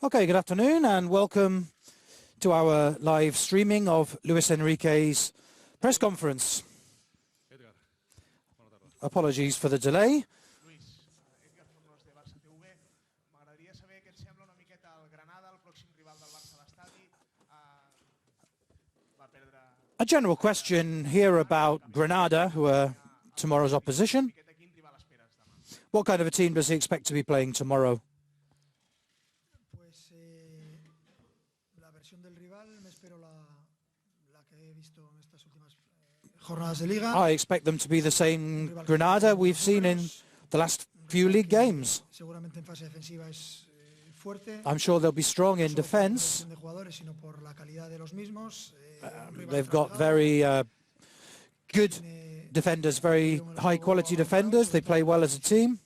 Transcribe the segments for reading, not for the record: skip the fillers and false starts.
Okay, good afternoon and welcome to our live streaming of Luis Enrique's press conference. Apologies for the delay. A general question here about Granada, who are tomorrow's opposition. What kind of a team does he expect to be playing tomorrow? I expect them to be the same Granada we've seen in the last few league games. I'm sure they'll be strong in defence. They've got very good defenders, very high-quality defenders. They play well as a team.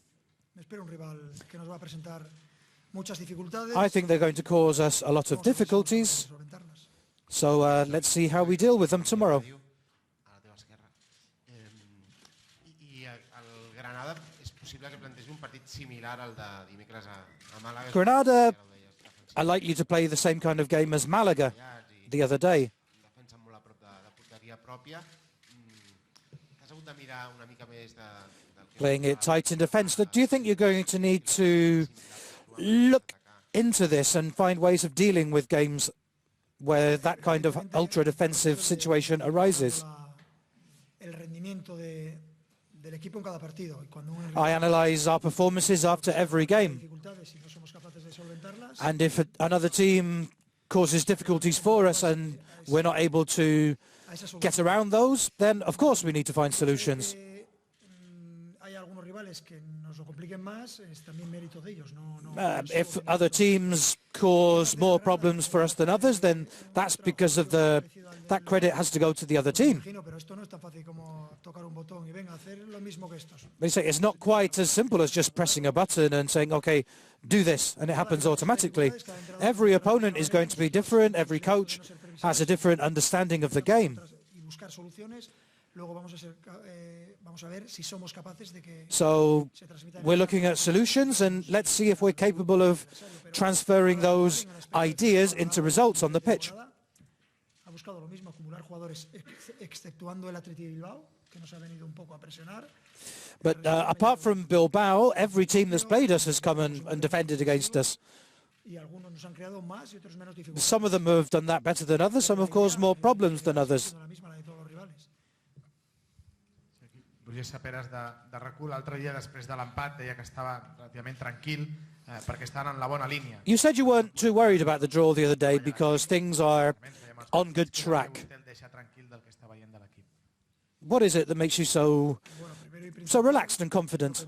I think they're going to cause us a lot of difficulties. So let's see how we deal with them tomorrow. Granada are likely to play the same kind of game as Malaga the other day. Playing it tight in defence. Do you think you're going to need to look into this and find ways of dealing with games where that kind of ultra-defensive situation arises? I analyse our performances after every game. And if another team causes difficulties for us and we're not able to get around those, then of course we need to find solutions. If other teams cause more problems for us than others, then that's because of that credit has to go to the other team. They say it's not quite as simple as just pressing a button and saying, okay, do this, and it happens automatically. Every opponent is going to be different. Every coach has a different understanding of the game. So we're looking at solutions, and let's see if we're capable of transferring those ideas into results on the pitch. But apart from Bilbao, every team that's played us has come and defended against us. Some of them have done that better than others. Some have caused more problems than others. Roger Saperas de RAC1 l'altre dia després de l'empat deia que estava relativament tranquil perquè estaven en la bona línia. You said you weren't too worried about the draw the other day because things are on good track. What is it that makes you so relaxed and confident?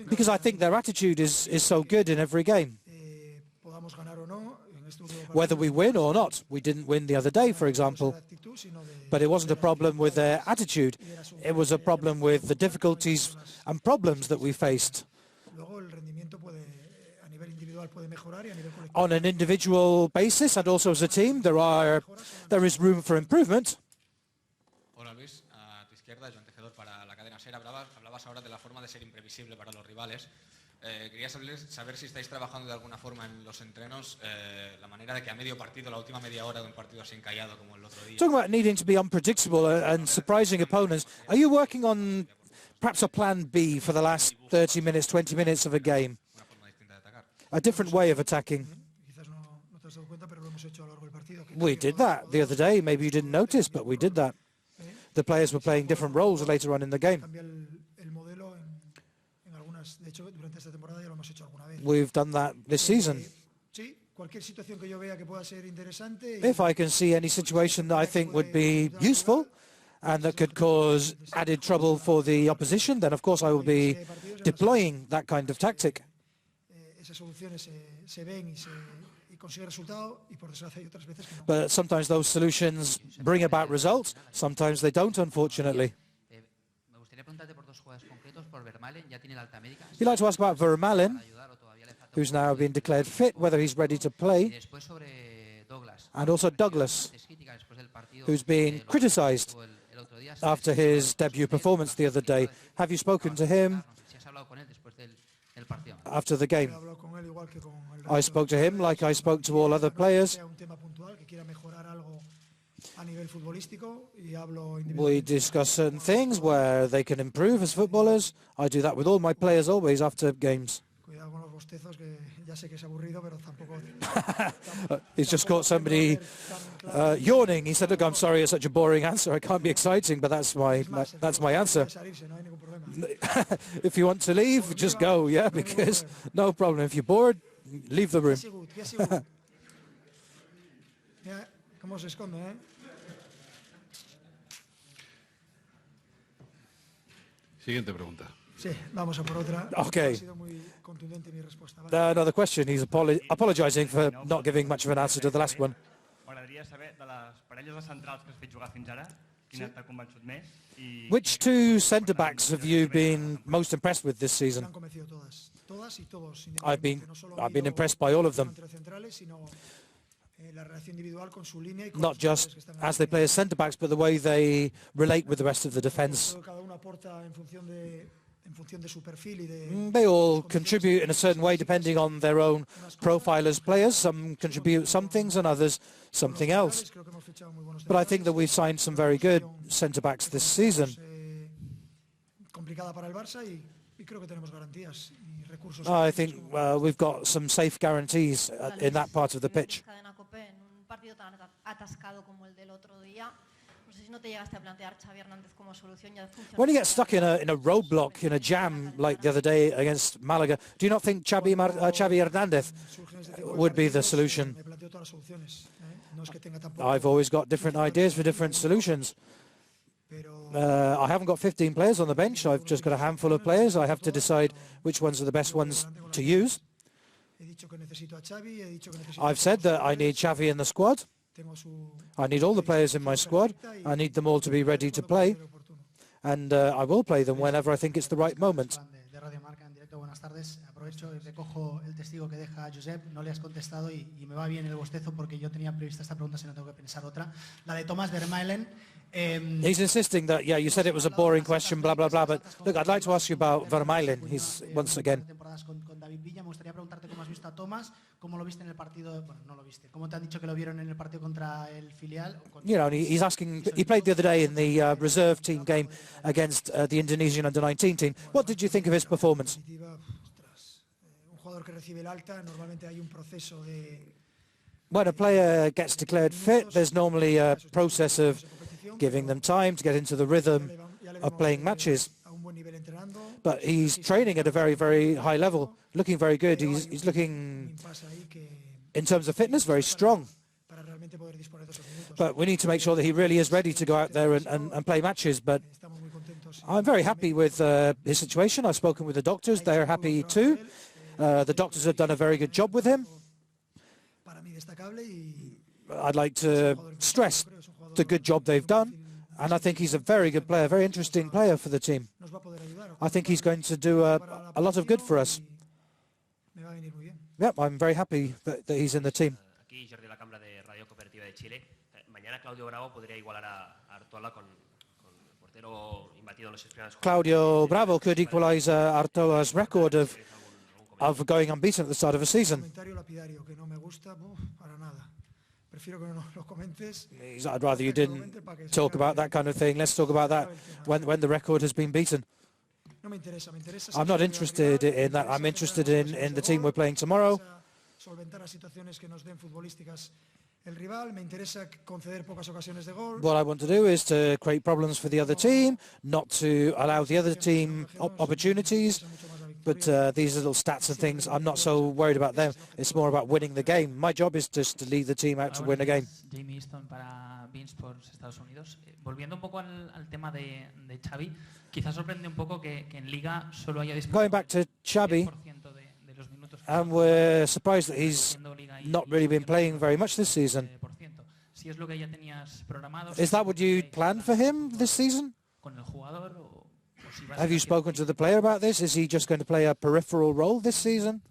Because I think their attitude is so good in every game. Whether we win or not, we didn't win the other day, for example, but it wasn't a problem with their attitude. It was a problem with the difficulties and problems that we faced. On an individual basis and also as a team, there is room for improvement. Hola Luis, a tu izquierda, Joan Tejedor para la cadena SER. Hablabas ahora de la forma de ser imprevisible para los rivales. Quería saber si estáis trabajando de alguna forma en los entrenos la manera de que a medio partido, la última media hora de un partido así encallado como el otro día. Talking about needing to be unpredictable and surprising opponents, are you working on perhaps a plan B for the last 30 minutes, 20 minutes of a game? A different way of attacking? We did that the other day. Maybe you didn't notice, but we did that. The players were playing different roles later on in the game. We've done that this season. If I can see any situation that I think would be useful and that could cause added trouble for the opposition, then of course I will be deploying that kind of tactic. But sometimes those solutions bring about results, sometimes they don't, unfortunately. You'd like to ask about Vermaelen, who's now been declared fit, whether he's ready to play, and also Douglas, who's been criticised after his debut performance the other day. Have you spoken to him? after the game. I spoke to him like I spoke to all other players. We discuss certain things where they can improve as footballers. I do that with all my players always after games. He's just caught somebody yawning. He said, look, I'm sorry, it's such a boring answer. I can't be exciting, but that's my answer. If you want to leave, just go, yeah, because no problem. If you're bored, leave the room. Siguiente pregunta. Okay. Another question. He's apologizing for not giving much of an answer to the last one. Which two centre-backs have you been most impressed with this season? I've been impressed by all of them. Not just as they play as centre-backs, but the way they relate with the rest of the defence. They all contribute in a certain way depending on their own profile as players. Some contribute some things and others something else. But I think that we've signed some very good centre-backs this season. I think we've got some safe guarantees in that part of the pitch. When you get stuck in a roadblock, in a jam like the other day against Malaga, do you not think Xavi Hernandez would be the solution? I've always got different ideas for different solutions. I haven't got 15 players on the bench. I've just got a handful of players. I have to decide which ones are the best ones to use. I've said that I need Xavi in the squad. I need all the players in my squad. I need them all to be ready to play. And I will play them whenever I think it's the right moment. Aprovecho y recojo el testigo que deja Josep. No le has contestado y me va bien el bostezo porque yo tenía prevista esta pregunta si no tengo que pensar otra. La de Thomas Vermaelen. He's insisting that, yeah, you said it was a boring question, blah, blah, blah, but look, I'd like to ask you about Vermaelen. He's once again. Con David Villa, me gustaría preguntarte cómo has visto a Thomas, cómo lo viste en el partido, bueno, no lo viste, cómo te han dicho que lo vieron en el partido contra el filial. You know, he's asking, he played the other day in the reserve team game against the Indonesian under-19 team. What did you think of his performance? When a player gets declared fit, there's normally a process of giving them time to get into the rhythm of playing matches. But he's training at a very, very high level, looking very good. He's looking, in terms of fitness, very strong. But we need to make sure that he really is ready to go out there and play matches. But I'm very happy with his situation. I've spoken with the doctors. They're happy too. The doctors have done a very good job with him. I'd like to stress the good job they've done, and I think he's a very good player, very interesting player for the team. I think he's going to do a lot of good for us. Yep, I'm very happy that he's in the team. Claudio Bravo could equalize Artoa's record of going unbeaten at the start of a season. I'd rather you didn't talk about that kind of thing. Let's talk about that when the record has been beaten. I'm not interested in that. I'm interested in the team we're playing tomorrow. What I want to do is to create problems for the other team, not to allow the other team opportunities. But these little stats and things, I'm not so worried about them. It's more about winning the game. My job is just to lead the team out to win a game. Jamie Easton para Bean Sports Estados Unidos. Volviendo un poco al tema de Xavi, quizás sorprende un poco que en Liga solo haya disputado. Going back to Xavi, and we're surprised that he's not really been playing very much this season. Is that what you planned for him this season? Have you spoken to the player about this? Is he just going to play a peripheral role this season?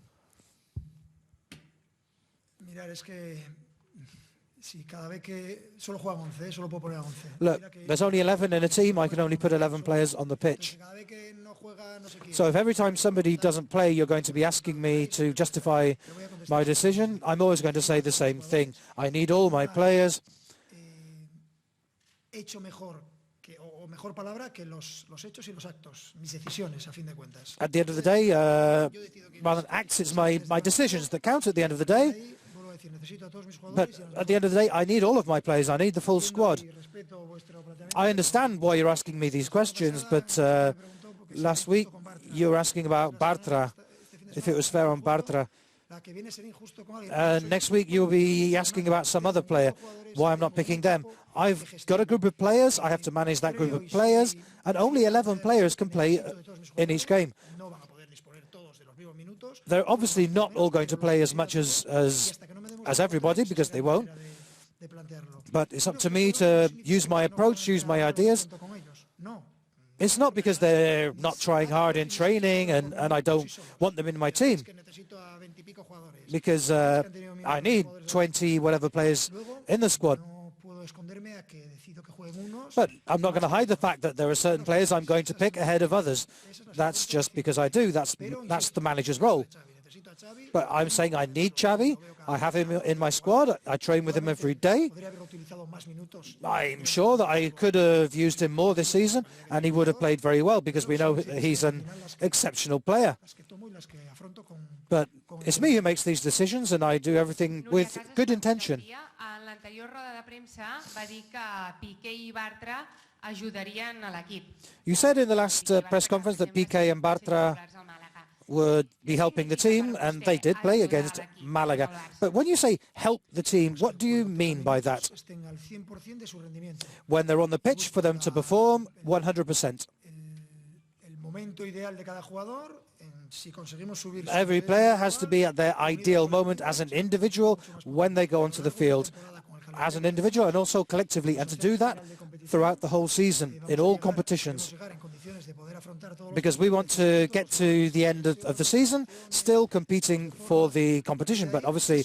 Look, there's only 11 in a team. I can only put 11 players on the pitch. So if every time somebody doesn't play, you're going to be asking me to justify my decision, I'm always going to say the same thing. I need all my players. At the end of the day, rather than acts, it's my decisions that count at the end of the day. But at the end of the day, I need all of my players. I need the full squad. I understand why you're asking me these questions, but last week you were asking about Bartra, if it was fair on Bartra. Next week you'll be asking about some other player, why I'm not picking them. I've got a group of players, I have to manage that group of players, and only 11 players can play in each game. They're obviously not all going to play as much as everybody, because they won't. But it's up to me to use my approach, use my ideas. It's not because they're not trying hard in training and I don't want them in my team. Because I need 20 whatever players in the squad. But I'm not going to hide the fact that there are certain players I'm going to pick ahead of others. That's just because I do. That's the manager's role. But I'm saying I need Xavi. I have him in my squad. I train with him every day. I'm sure that I could have used him more this season, and he would have played very well, because we know he's an exceptional player. But it's me who makes these decisions, and I do everything with good intention. You said in the last press conference that Piqué and Bartra would be helping the team, and they did play against Malaga. But when you say help the team, what do you mean by that? When they're on the pitch, for them to perform 100%. Every player has to be at their ideal moment as an individual when they go onto the field, as an individual and also collectively, and to do that throughout the whole season in all competitions. Because we want to get to the end of the season still competing for the competition. But obviously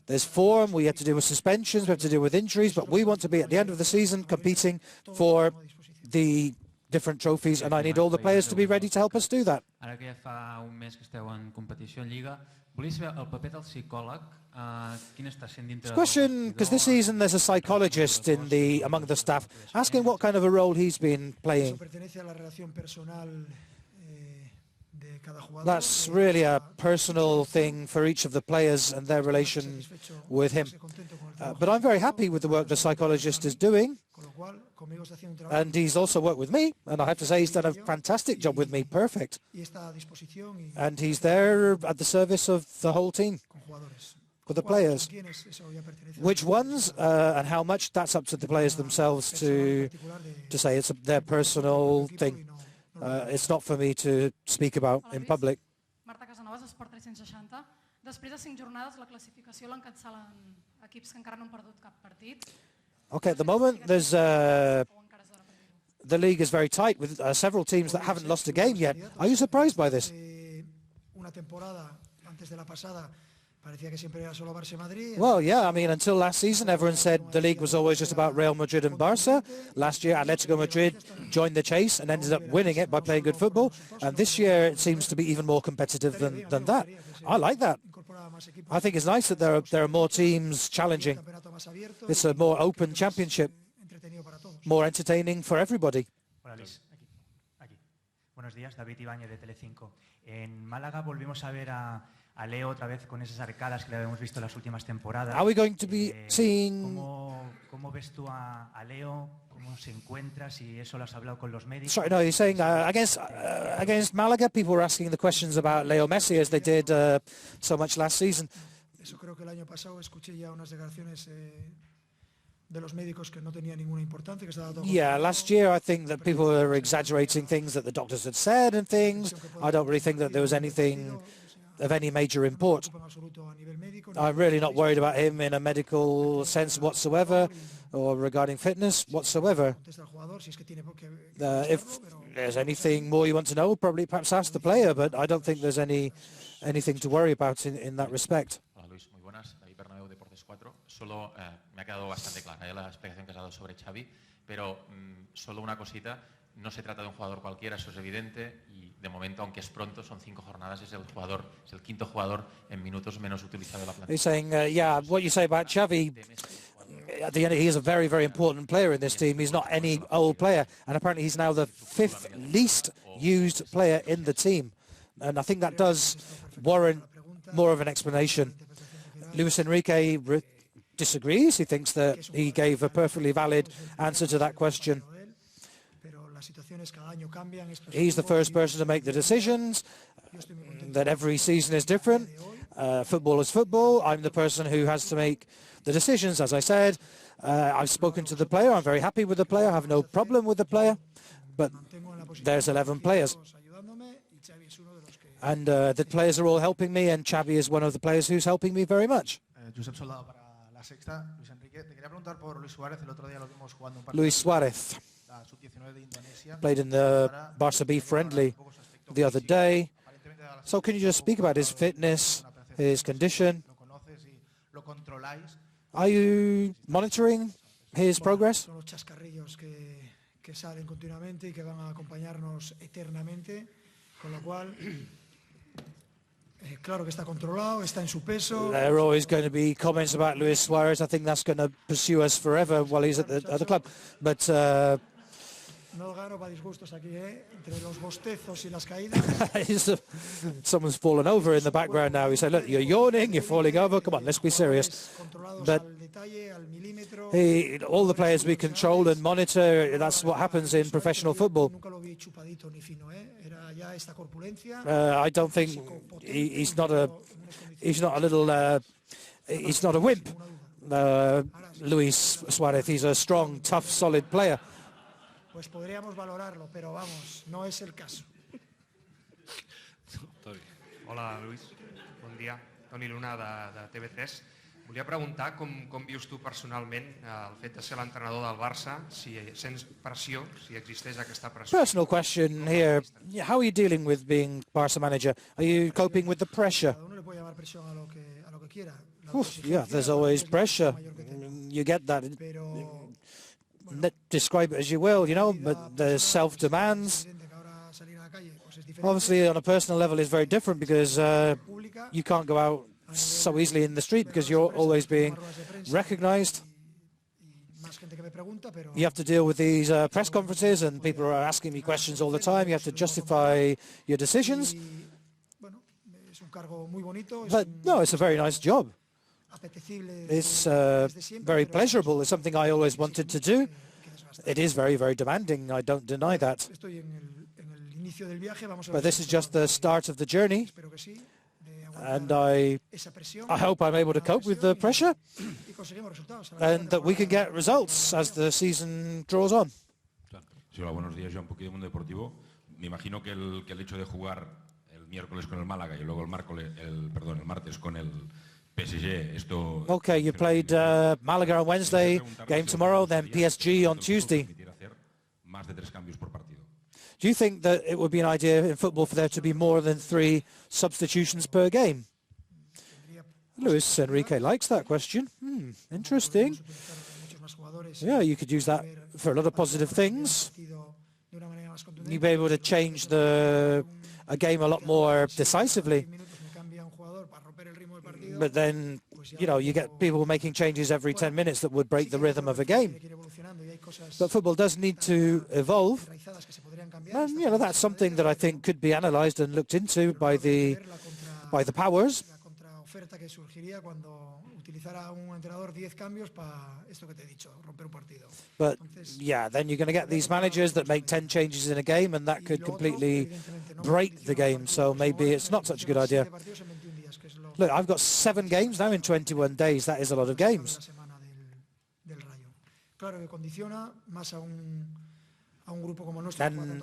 there's form, we have to deal with suspensions, we have to deal with injuries, but we want to be at the end of the season competing for the different trophies, and I need all the players to be ready to help us do that. Question, because this season there's a psychologist among the staff, asking what kind of a role he's been playing. That's really a personal thing for each of the players and their relation with him. But I'm very happy with the work the psychologist is doing. And he's also worked with me, and I have to say he's done a fantastic job with me, perfect. And he's there at the service of the whole team, with the players. Which ones and how much, that's up to the players themselves to say. It's their personal thing. It's not for me to speak about in public. Després de 5 jornades, la classificació l'encapçalen equips que encara no han perdut cap partit. Okay, at the moment, there's the league is very tight with several teams that haven't lost a game yet. Are you surprised by this? Well, yeah, I mean, until last season, everyone said the league was always just about Real Madrid and Barça. Last year, Atletico Madrid joined the chase and ended up winning it by playing good football. And this year, it seems to be even more competitive than that. I like that. I think it's nice that there are more teams challenging. It's a more open championship, more entertaining for everybody. Hola Luis, aquí. Buenos días, David Ibáñez de Telecinco. En Málaga volvimos a ver a Leo otra vez con esas arcadas que le habíamos visto en las últimas temporadas. Are we going to be seeing? ¿Cómo ves tú a Leo? ¿Cómo se encuentra? Si eso lo has hablado con los médicos. Sorry, no, you're saying against Malaga, people were asking the questions about Leo Messi as they did so much last season. Eso creo que el año pasado escuché ya unas declaraciones de los médicos que no tenía ninguna importancia, que estaba todo. Yeah, last year I think that people were exaggerating things that the doctors had said and things. I don't really think that there was anything of any major import. I'm really not worried about him in a medical sense whatsoever or regarding fitness whatsoever. If there's anything more you want to know, probably perhaps ask the player, but I don't think there's anything to worry about in that respect. 4. Solo me ha quedado bastante clara la explicación que has dado sobre Xavi, pero solo una cosita. No se trata de un jugador cualquiera, eso es evidente, y de momento, aunque es pronto, son 5 jornadas, es el quinto jugador en minutos menos utilizado de la plantilla. He's saying, yeah, what you say about Xavi, at the end, he is a very, very important player in this team. He's not any old player, and apparently he's now the 5th least used player in the team. And I think that does warrant more of an explanation. Luis Enrique disagrees. He thinks that he gave a perfectly valid answer to that question. He's the first person to make the decisions, that every season is different. Football is football. I'm the person who has to make the decisions, as I said. I've spoken to the player. I'm very happy with the player. I have no problem with the player. But there's 11 players. And the players are all helping me, and Xavi is one of the players who's helping me very much. Josep Soldado para La Sexta. Luis Enrique, te quería preguntar por Luis Suárez. El otro día lo vimos jugando un partido. Luis Suárez played in the Barça B friendly the other day. So can you just speak about his fitness, his condition? Are you monitoring his progress? Son los chascarrillos que salen continuamente y que van a acompañarnos eternamente, con lo cual claro que está controlado, está en su peso. There are always going to be comments about Luis Suarez. I think that's going to pursue us forever while he's at the club. But no gano para disgustos aquí, entre los bostezos y las caídas. someone's fallen over in the background now. We say, look, you're yawning, you're falling over. Come on, let's be serious. But all the players we control and monitor. That's what happens in professional football. I don't think he's not a wimp. Luis Suarez, he's a strong, tough, solid player. Pues podríamos valorarlo, pero vamos, no es el caso. Hola, Luis. Bon dia. Toni Luna, de TV3. Volia preguntar com vius tu personalment el fet de ser l'entrenador del Barça, si sents pressió, si existeix aquesta pressió. Personal question here. How are you dealing with being Barça manager? Are you coping with the pressure? Yeah, there's always pressure. You get that. Describe it as you will, you know, but there's self-demands. Obviously, on a personal level, it's very different because you can't go out so easily in the street because you're always being recognized. You have to deal with these press conferences and people are asking me questions all the time. You have to justify your decisions. But no, it's a very nice job. It's very pleasurable. It's something I always wanted to do. It is very, very demanding. I don't deny that. But this is just the start of the journey. And I hope I'm able to cope with the pressure and that we can get results as the season draws on. Sí, hola, buenos días. Yo un poquito de mundo deportivo. Me imagino que el hecho de jugar el miércoles con el Málaga y luego el martes con el PSG, esto... Okay, you played Malaga on Wednesday, game tomorrow, then PSG on Tuesday. Más de 3 cambios por partido. Do you think that it would be an idea in football for there to be more than 3 substitutions per game? Luis Enrique likes that question. Interesting. Yeah, you could use that for a lot of positive things. You'd be able to change a game a lot more decisively. But then, you know, you get people making changes every 10 minutes that would break the rhythm of a game. But football does need to evolve. And, you know, that's something that I think could be analysed and looked into by the powers. But, yeah, then you're going to get these managers that make 10 changes in a game and that could completely break the game. So maybe it's not such a good idea. Look, I've got 7 games now in 21 days. That is a lot of games. And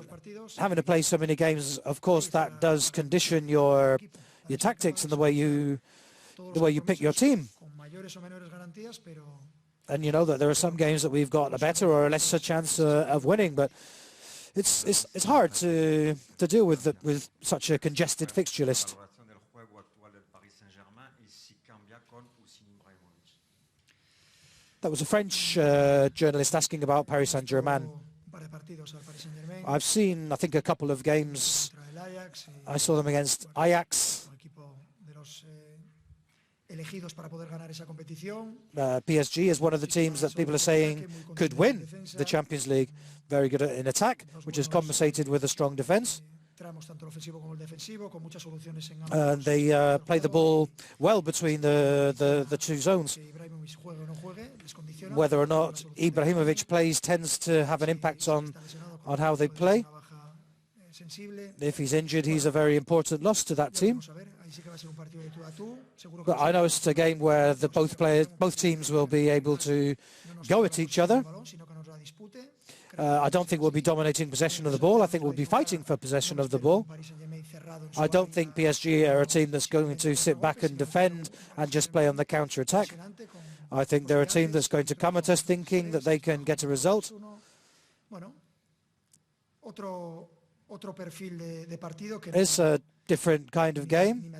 having to play so many games, of course, that does condition your tactics and the way you pick your team. And you know that there are some games that we've got a better or a lesser chance of winning, but it's hard to deal with such a congested fixture list. That was a French journalist asking about Paris Saint-Germain. I've seen, I think, a couple of games. I saw them against Ajax. PSG is one of the teams that people are saying could win the Champions League. Very good in attack, which is compensated with a strong defence. And they play the ball well between the two zones. Whether or not Ibrahimovic plays tends to have an impact on how they play. If he's injured, he's a very important loss to that team. But I know it's a game where both teams will be able to go at each other. I don't think we'll be dominating possession of the ball. I think we'll be fighting for possession of the ball. I don't think PSG are a team that's going to sit back and defend and just play on the counter-attack. I think they're a team that's going to come at us thinking that they can get a result. It's a different kind of game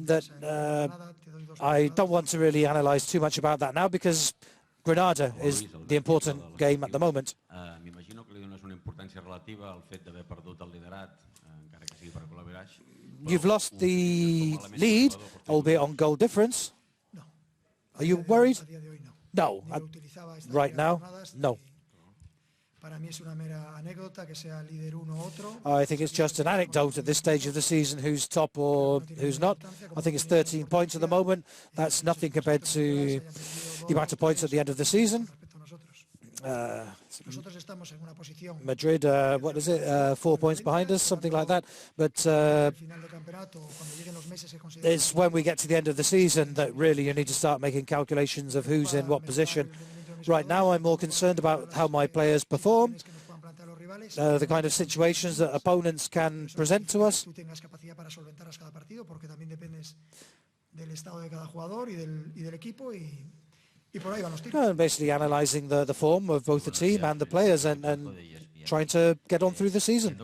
that I don't want to really analyse too much about that now, because Granada is the important game at the moment. You've lost the lead, albeit on goal difference. Are you worried? No. Right now, no. I think it's just an anecdote at this stage of the season who's top or who's not. I think it's 13 points at the moment. That's nothing compared to the amount of points at the end of the season. Madrid, what is it, 4 points behind us, something like that. But it's when we get to the end of the season that really you need to start making calculations of who's in what position. Right now, I'm more concerned about how my players perform, the kind of situations that opponents can present to us. And basically analysing the form of both the team and the players and trying to get on through the season.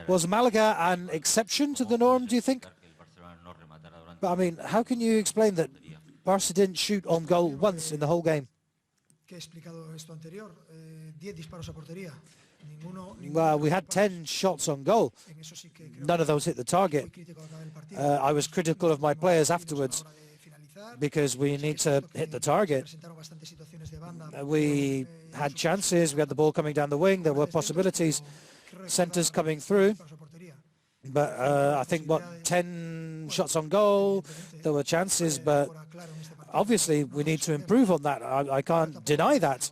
Was Malaga an exception to the norm, do you think? But I mean, how can you explain that Barça didn't shoot on goal once in the whole game? Well, we had 10 shots on goal. None of those hit the target. I was critical of my players afterwards because we need to hit the target. We had chances, we had the ball coming down the wing, there were possibilities, centres coming through. But I think, 10 shots on goal, there were chances, but obviously we need to improve on that. I can't deny that.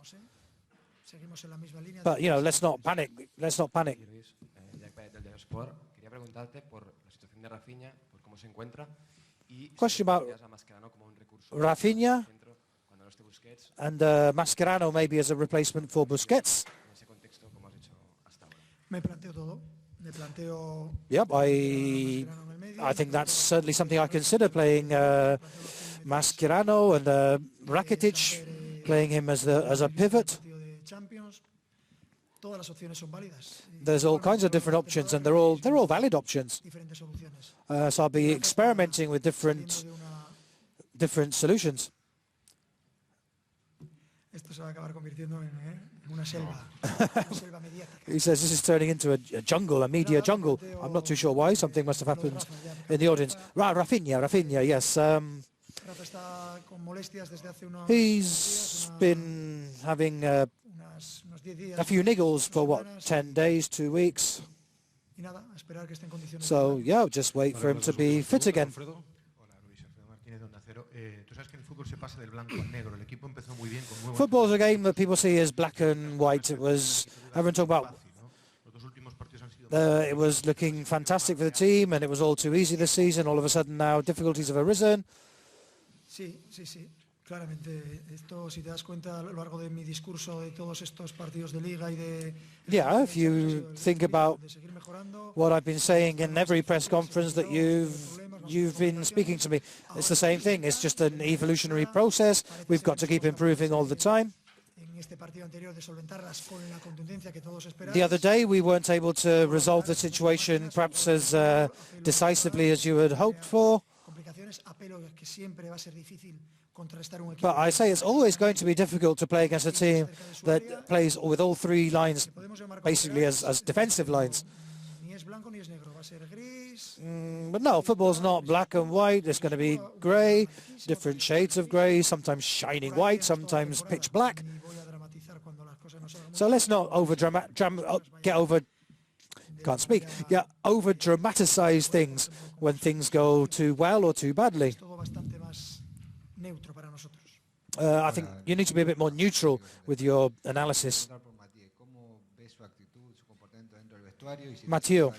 But, you know, let's not panic. Let's not panic. Question about Rafinha and Mascherano maybe as a replacement for Busquets. Yep, I think that's certainly something I consider, playing Mascherano and Rakitic, playing him as a pivot. There's all kinds of different options, and they're all valid options. So I'll be experimenting with different solutions. He says this is turning into a jungle, a media jungle. I'm not too sure why. Something must have happened in the audience. Rafinha, yes. He's been having a few niggles for 10 days, 2 weeks. So yeah, just wait for him to be fit again. Football is a game that people see as black and white. Everyone talked about it was looking fantastic for the team and it was all too easy this season. All of a sudden now difficulties have arisen. Yeah, if you think about what I've been saying in every press conference that you've been speaking to me, it's the same thing. It's just an evolutionary process. We've got to keep improving all the time. The other day we weren't able to resolve the situation perhaps as decisively as you had hoped for But I say it's always going to be difficult to play against a team that plays with all three lines basically as defensive lines. But no, football's not black and white. It's going to be grey, different shades of grey, sometimes shining white, sometimes pitch black. So let's not over-dramatize things when things go too well or too badly. I think you need to be a bit more neutral with your analysis. Mathieu,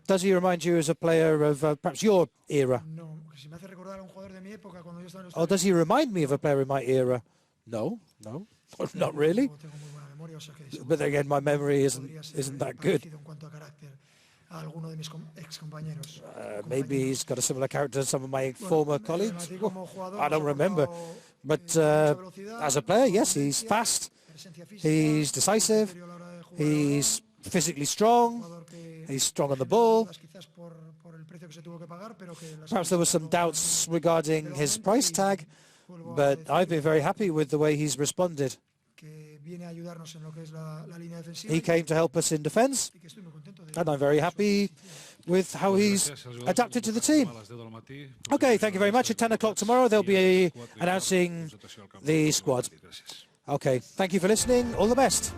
does he remind you as a player of perhaps your era? Or does he remind me of a player in my era? No, not really. But again, my memory isn't that good. Maybe he's got a similar character to some of my former colleagues. I don't remember. But as a player, yes, he's fast, he's decisive, he's physically strong, he's strong on the ball. Perhaps there were some doubts regarding his price tag, but I've been very happy with the way he's responded. He came to help us in defence, and I'm very happy with how he's adapted to the team. Okay, thank you very much. At 10 o'clock tomorrow, they'll be announcing the squad. Okay, thank you for listening. All the best.